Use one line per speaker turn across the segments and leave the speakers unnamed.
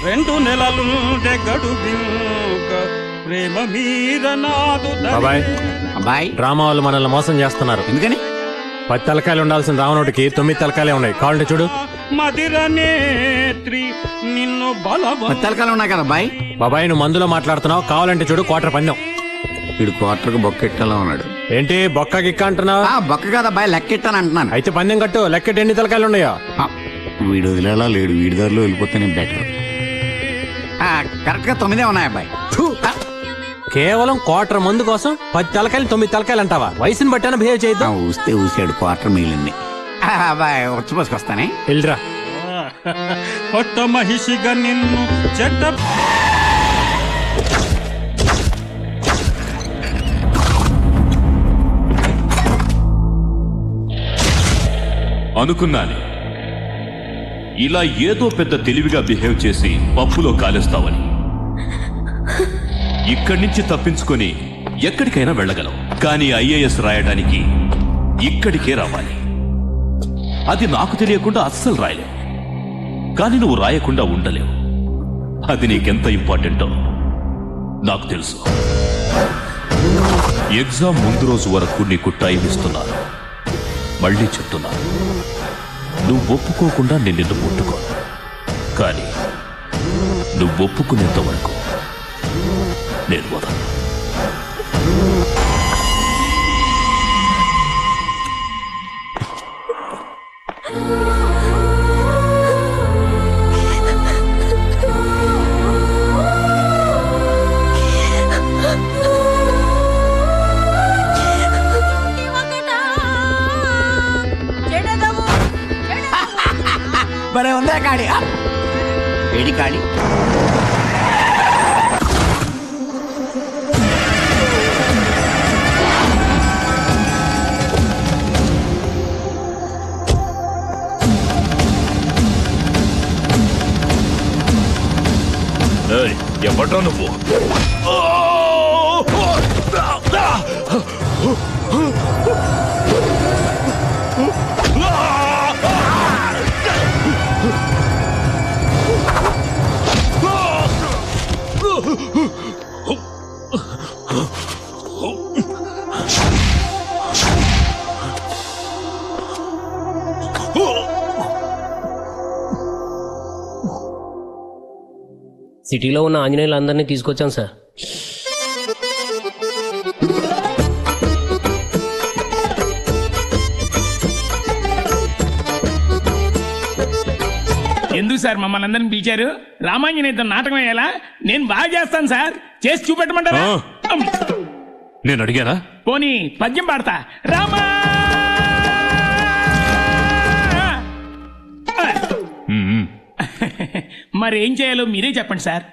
2 నెలలుండే గడువింక ప్రేమ మీద నాదు
బాబాయ్
అబ్బాయి
డ్రామా వాళ్ళు మనల్ని మోసం చేస్తున్నారు.
ఎందుకని?
10 తలకాయలు ఉండాల్సిన రావణుడికి 9 తలకాయలే ఉన్నాయి. కావాలంటే చూడు.
మదిర నేత్రి నిన్ను
తలకాలు ఉన్నాయి కదా అబ్బాయి.
బాబాయ్ నువ్వు మందులో మాట్లాడుతున్నావు. కావాలంటే చూడు. క్వార్టర్ పందెం.
వీడు క్వార్టర్కి బొక్కెట్టాలా ఉన్నాడు.
ఏంటి బొక్క గిక్క అంటున్నావు?
బొక్క కదా అబ్బాయి, లెక్కెట్టాను అంటున్నాను.
అయితే పందెం కట్టు. లెక్కెట్టి ఎన్ని తలకాయలు ఉన్నాయో.
వీడు వదిలేలా లేడు. వీడి దారిలో వెళ్ళిపోతేనే బెటర్. కరెక్ట్ గా 9 ఉన్నాయి అబ్బాయి.
కేవలం క్వార్టర్ మందు కోసం 10 తలకాయలు 9 తలకాయలు అంటావా? వయసుని బట్టాన బిహేవ్ చేయొద్దు.
ఊస్తే ఊసాడు. క్వార్టర్ మిగిలింది. అబ్బాయి వచ్చిపోసుకొస్తానే.
వెళ్ళరా.
కొత్త మహిషిగా నిన్ను చెడ్డ
అనుకున్నాను ఇలా ఏదో పెద్ద తెలివిగా బిహేవ్ చేసి పప్పులో కాలేస్తావని. ఇక్కడి నుంచి తప్పించుకొని ఎక్కడికైనా వెళ్ళగలవు. కానీ ఐఏఎస్ రాయడానికి ఇక్కడికే రావాలి. అది నాకు తెలియకుండా అస్సలు రాయలేవు. కానీ నువ్వు రాయకుండా ఉండలేవు. అది నీకెంత ఇంపార్టెంటో నాకు తెలుసు. ఎగ్జామ్ ముందు రోజు వరకు నీకు టైం ఇస్తున్నాను. మళ్ళీ చెప్తున్నాను, నువ్వు ఒప్పుకోకుండా నేను నిన్ను ముట్టుకోను. కానీ నువ్వు ఒప్పుకునేంత వరకు నేను వదలను.
భలే ఉందా కాడి? ఏడి కాడి?
ఎవడ్రా నువ్వు?
సిటీలో ఉన్న ఆంజనేయులందరినీ తీసుకొచ్చాం సార్.
ఎందుకు సార్ మమ్మల్ని అందరిని పిలిచారు? రామాంజనేయుతో నాటకం వేయాలా? నేను బాగా చేస్తాను సార్. చేసి చూపెట్టమంటారా?
నేను అడిగానా?
పోనీ పద్యం పాడతా. రామా మరి ఏం చేయాలో మీరే చెప్పండి సార్.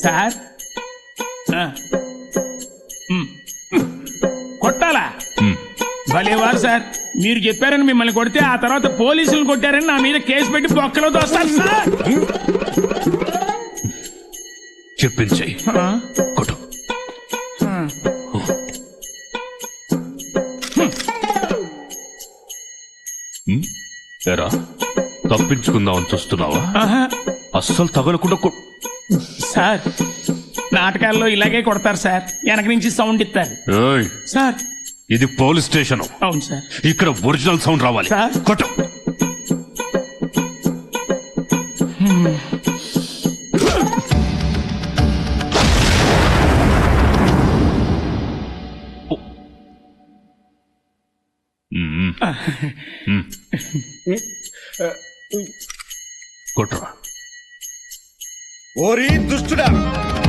సార్ కొట్టాలా? భలేవారు సార్. మీరు చెప్పారని మిమ్మల్ని కొడితే ఆ తర్వాత పోలీసులు కొట్టారని నా మీద కేసు పెట్టి బొక్కలో దోస్తారు సార్.
చెప్పించాయి కొట్టు. ఎరా తప్పించుకుందామని చూస్తున్నావా? అస్సలు తగలకుండా
సార్ నాటకాల్లో ఇలాగే కొడతారు సార్. వెనక నుంచి సౌండ్ ఇస్తారు సార్.
ఇది పోలీస్ స్టేషన్.
అవును సార్.
ఇక్కడ ఒరిజినల్ సౌండ్ రావాలి. కొట్టు. కొట్రా.
ఓరి దుష్టుడా,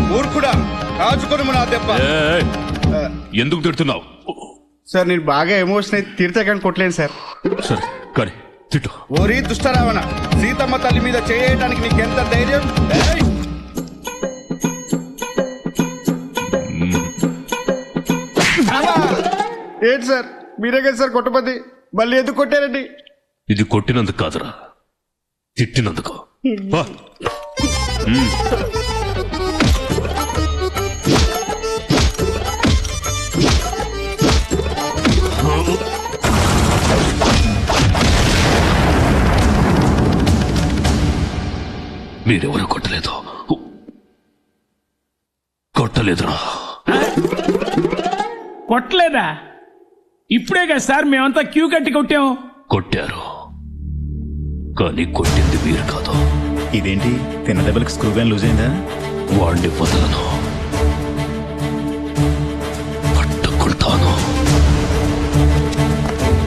మూర్ఖుడా, కాచుకొని నా దెబ్బ.
ఎందుకు తిడుతున్నావు?
సార్ నేను బాగా ఎమోషన్ అయితే తిడితే కానీ కొట్టలేను సార్.
సరే కానీ తిట్టు.
ఓరి దుష్టరావణ, సీతమ్మ తల్లి మీద చేయడానికి నీకెంత ధైర్యం? ఏంటి సార్ మీరే కదా సార్ కొట్టపతి, మళ్ళీ ఎందుకు కొట్టారండి?
ఇది కొట్టినందుకు కాదురా, తిట్టినందుకు. మీరెవరు కొట్టలేదు. కొట్టలేదురా.
కొట్టలేదా? ఇప్పుడే కదా సార్ మేమంతా క్యూ కట్టి కొట్టాం.
కొట్టారు, కానీ కొట్టింది మీరు కాదు.
ఇదేంటి తిన్న దెబ్బలకు స్క్రూ గాని లూజ్ అయిందా?
వాడిని వదలను, పట్టుకుంటాను.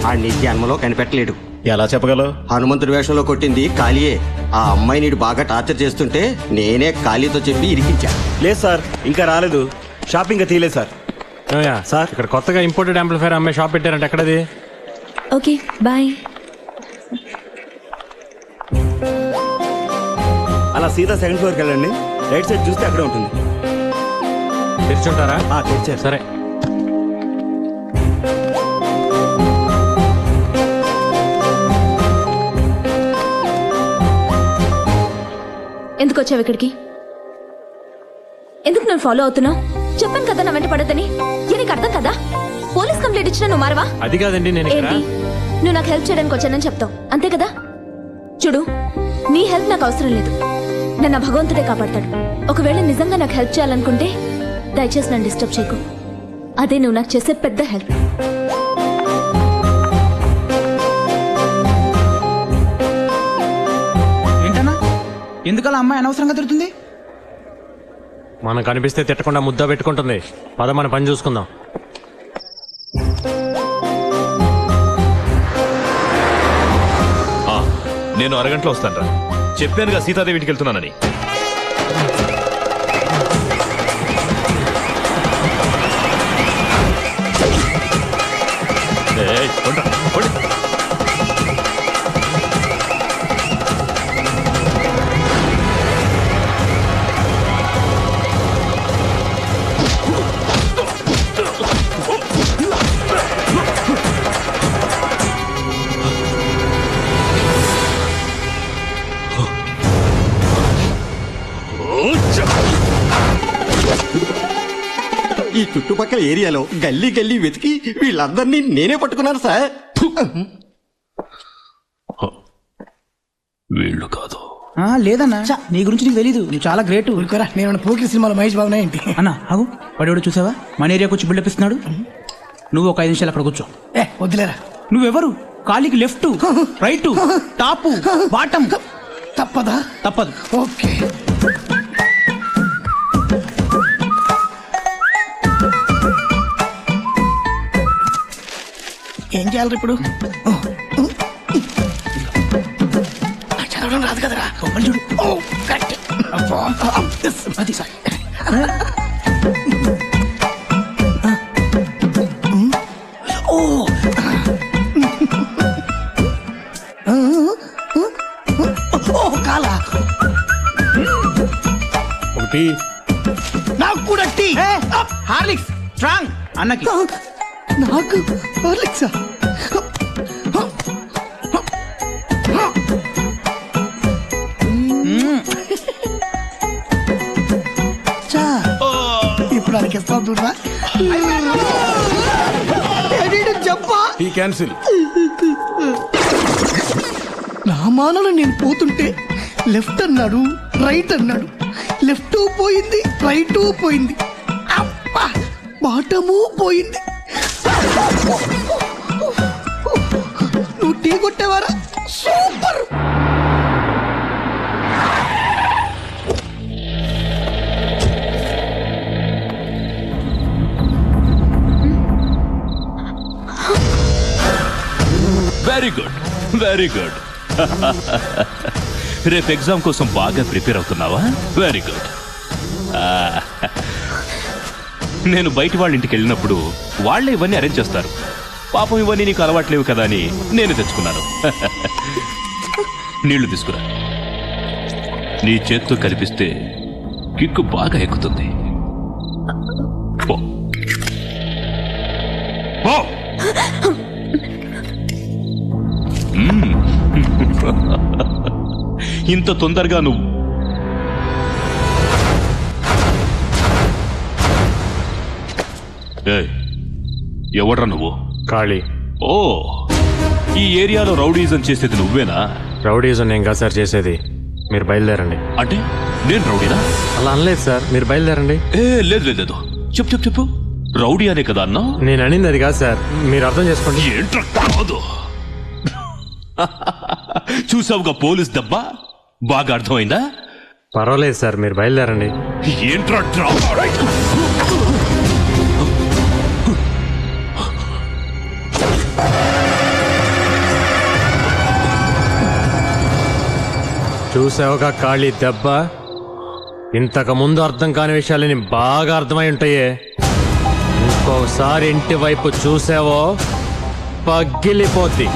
ఆడిని జన్మలో కనిపెట్టలేడు.
ఎలా చెప్పగలవు?
హనుమంతుడి వేషంలో కొట్టింది కాళీయే. ఆ అమ్మాయి నీడు బాగా టార్చర్ చేస్తుంటే నేనే కాళీతో చెప్పి ఇరికించా.
లేదు సార్, ఇంకా రాలేదు. షాపింగ్ ఇంకా తీయలేదు సార్.
సార్ ఇక్కడ కొత్తగా ఇంపోర్టెడ్ యాంప్లిఫైర్ అమ్మే షాప్ పెట్టారంటే ఎక్కడది?
Okay boy.
అలా సీదా సెకండ్ ఫ్లోర్కి వెళ్ళండి. రైట్ సైడ్ చూస్తే అక్కడే ఉంటుంది.
తెరిచుంటారా?
తెరిచారు.
సరే.
ఎందుకు వచ్చావు ఇక్కడికి? ఎందుకు నన్ను ఫాలో అవుతున్నావు? చెప్పాను కదా నా వెంట పడొద్దని. నీకు అర్థం కదా? పోలీస్ కంప్లైంట్ ఇచ్చినా నువ్వు మారవా?
అది కాదండి, నేను
ఏంటి నువ్వు నాకు హెల్ప్ చేయడానికి వచ్చానని చెప్తావు అంతే కదా? చూడు, నీ హెల్ప్ నాకు అవసరం లేదు. నన్ను భగవంతుడే కాపాడతాడు. ఒకవేళ నిజంగా నాకు హెల్ప్ చేయాలనుకుంటే దయచేసి నన్ను డిస్టర్బ్ చేయకు. అదే నువ్వు నాకు చేసే పెద్ద హెల్ప్.
ఏంటన్నా ఎందుకలా అమ్మాయి అనవసరంగా తిరుగుతుంది?
మనకు కనిపిస్తే తిట్టకుండా ముద్ద పెట్టుకుంటుంది. పద మన పని చూసుకుందాం.
నేను అరగంటలో వస్తాను. చెప్పానుగా సీతాదేవి ఇంటికి వెళ్తున్నానని.
ఈ చుట్టుపక్కల ఏరియాలో గల్లీ గల్లీ వెతికి వీళ్ళందరినీ నేనే పట్టుకున్నాను సార్.
వీళ్ళు కాదు.
లేదన్నా, నీ గురించి నీకు తెలీదు. నువ్వు చాలా గ్రేట్.
నేను పోకిరి సినిమాలో మహేష్ బాబు ఏంటి
అన్నా అవు వాడేవాడు చూసావా? మన ఏరియాకి వచ్చి బిల్డప్ ఇస్తున్నాడు. నువ్వు ఒక 5 నిమిషాలు అక్కడ కూర్చో.
వద్దులేరా.
నువ్వెవరు? కాలికి లెఫ్ట్, రైట్, టాపు, బాటం.
తప్పదా?
తప్పదు.
ఓకే. ఏం చేయాలి ఇప్పుడు? చదవడం రాదు కదరా.
చూడు.
అది సార్. కాలా
ఒకటి
నాకు కూడా టీ.
హార్లిక్స్ స్ట్రాంగ్ అన్నకి.
నాకు హార్లిక్సా? ఇప్పుడు అనికిస్తాం చూడరా. చెప్పా
క్యాన్సిల్.
నా మానలో నేను పోతుంటే లెఫ్ట్ అన్నాడు, రైట్ అన్నాడు. లెఫ్ట్ పోయింది, రైట్ పోయింది, బాటము పోయింది. నువ్వు టీ కొట్టేవారా? Super.
Very good, very good. రేపు ఎగ్జామ్ కోసం బాగా ప్రిపేర్ అవుతున్నావా? Very good. నేను బయట వాళ్ళ ఇంటికి వెళ్ళినప్పుడు వాళ్ళే ఇవన్నీ అరేంజ్ చేస్తారు. పాపం ఇవన్నీ నీకు అలవాట్లేవు కదా అని నేను తెచ్చుకున్నాను. నీళ్లు తీసుకురా. నీ చేత్తో కనిపిస్తే కిక్కు బాగా ఎక్కుతుంది. పో. పో. ఇంత తొందరగా నువ్వు ఎవడ్రా నువ్వు?
ఖాళీ.
ఓ, ఈ ఏరియాలో రౌడీజం చేసేది నువ్వేనా?
రౌడీజం నేను కాదు సార్ చేసేది. మీరు బయలుదేరండి.
అంటే నేను రౌడీనా?
అలా అనలేదు సార్, మీరు బయలుదేరండి.
లేదు లేదు లేదు, చెప్పు రౌడీ అనే కదా అన్నా?
నేను అనింది అది కాదు సార్, మీరు అర్థం చేసుకోండి.
ఏంట్రా కాదు చూసావుగా పోలీస్ దెబ్బ, బాగా అర్థమైందా?
పర్వాలేదు సార్, మీరు బయలుదేరండి.
ఏంట్రా డ్రామా?
చూసావుగా ఖాళీ దెబ్బ, ఇంతకు ముందు అర్థం కాని విషయాలని బాగా అర్థమై ఉంటాయే. ఇంకోసారి ఇంటి వైపు చూసావో పగిలిపోద్ది.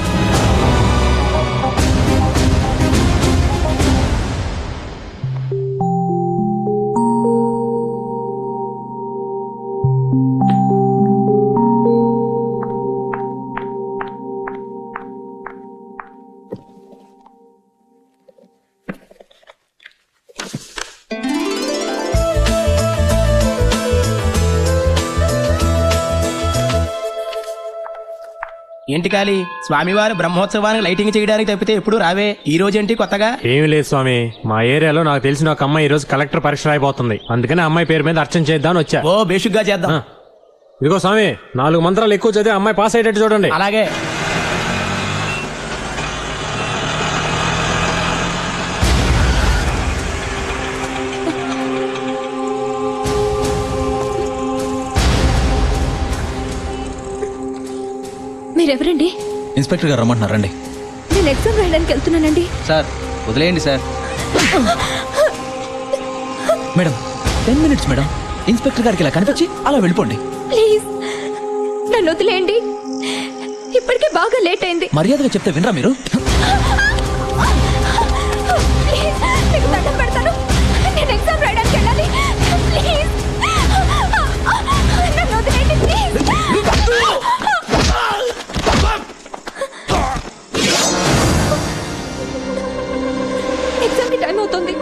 ఏంటి కాలి, స్వామివారి బ్రహ్మోత్సవానికి లైటింగ్ చేయడానికి తప్పితే ఎప్పుడు రావే, ఈ రోజేంటి కొత్తగా?
ఏమీ లేదు స్వామి, మా ఏరియాలో నాకు తెలిసిన ఒక అమ్మాయి ఈ రోజు కలెక్టర్ పరీక్ష రాయిపోతుంది. అందుకని అమ్మాయి పేరు మీద అర్చన చేద్దామని వచ్చా.
ఓ బేషుగ్గా చేద్దాం.
ఇదిగో స్వామి, 4 మంత్రాలు ఎక్కువ చదివి అమ్మాయి పాస్ అయ్యేటట్టు చూడండి.
అలాగే.
మీరెవరండి?
ఇన్స్పెక్టర్ గారు రమ్మంటున్నారండి.
నేను ఎగ్జామ్ రాయడానికి వెళ్తున్నానండి.
సార్ వదిలేయండి sir. Madam 10 minutes madam, inspector గారికి ఇలా కనిపించి అలా వెళ్ళిపోండి.
ప్లీజ్ నన్ను వదిలేయండి, ఇప్పటికే బాగా లేట్ అయింది.
మర్యాదగా చెప్తే వినరా మీరు?
ప్లీజ్ మీకు దండం పెడతాను, నేను ఎగ్జామ్ రాయడానికి వెళ్ళాలి. ప్లీజ్ నన్ను వదిలేయండి ప్లీజ్. ఎగ్జామ్కి టైం అవుతుంది.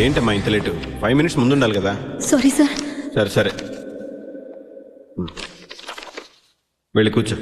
ఏంటమ్మా ఇంత లేటు? 5 మినిట్స్ ముందు ఉండాలి కదా.
Sorry sir.
సరే వెళ్ళి కూర్చో.